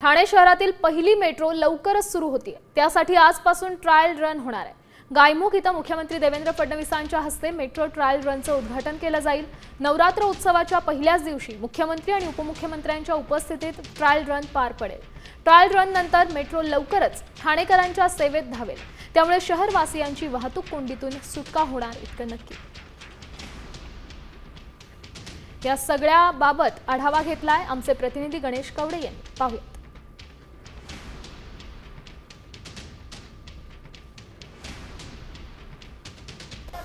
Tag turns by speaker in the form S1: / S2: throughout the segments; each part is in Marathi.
S1: ठाणे शहरातील पहिली मेट्रो लवकरच सुरू होतीये। त्यासाठी आजपासून ट्रायल रन होणार आहे। गायमुख इथं मुख्यमंत्री देवेंद्र फडणवीसांच्या हस्ते मेट्रो ट्रायल रनचं उद्घाटन केलं जाईल। नवरात्र उत्सवाच्या पहिल्याच दिवशी मुख्यमंत्री आणि उपमुख्यमंत्र्यांच्या उपस्थितीत ट्रायल रन पार पडेल। ट्रायल रन नंतर मेट्रो लवकरच ठाणेकरांच्या सेवेत धावेल। त्यामुळे शहरवासियांची वाहतूक कोंडीतून सुटका होणार इतकं नक्की। या सगळ्या बाबत आढावा घेतलाय आमचे प्रतिनिधी गणेश कवडे यांनी। पाहूया।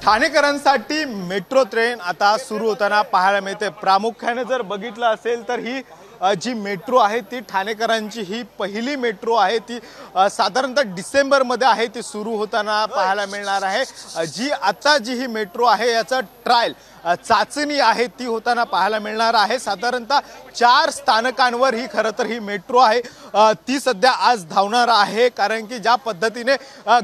S2: ठाणेकरांसाठी मेट्रो ट्रेन आता सुरू होताना पाहायला मिळते। प्रामुख्याने जर बघितलं असेल तर ही जी मेट्रो आहे ती ठाणेकरांची ही पहिली मेट्रो आहे। ती साधारणतः डिसेंबरमध्ये आहे ती सुरू होताना पाहायला मिळणार आहे। जी आता जी ही मेट्रो आहे याचा ट्रायल चाचणी आहे ती होताना पाहायला मिळणार आहे। साधारणतः 4 स्थानकांवर ही खरं तर ही मेट्रो आहे ती सध्या आज धावणार आहे। कारण की ज्या पद्धतीने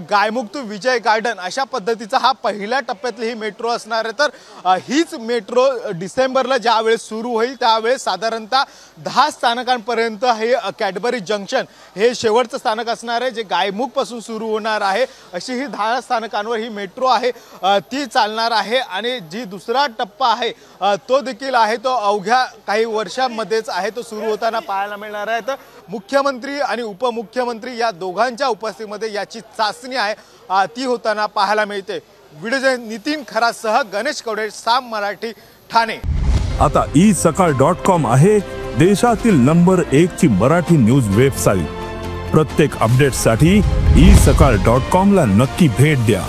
S2: गायमुख टू विजय गार्डन अशा पद्धतीचा हा पहिल्या टप्प्यातली ही मेट्रो असणार आहे। तर हीच मेट्रो डिसेंबरला ज्यावेळेस सुरू होईल त्यावेळेस साधारणतः 10 स्थानकांपर्यंत हे कॅडबरी जंक्शन हे शेवटचं स्थानक असणार आहे जे गायमुख पासून सुरू होणार आहे। अशी ही 10 स्थानकांवर ही मेट्रो आहे ती चालणार आहे। आणि जी दुसरा टप्पा आहे तो देखील आहे तो अवघ्या काही वर्षांमध्येच आहे तो सुरू होताना पाहायला मिळणार आहे। तर मुख्यमंत्री आणि उपमुख्यमंत्री या दोघांच्या उपस्थितीमध्ये याची चाचणी आहे ती होताना पाहायला मिळते। व्हिडिओ नितीन खरासह गणेश कवडे, साम मराठी, ठाणे।
S3: आता isakal.com आहे देशातील नंबर 1 ची मराठी न्यूज वेबसाईट। प्रत्येक अपडेटसाठी isakal.com ला नक्की भेट द्या।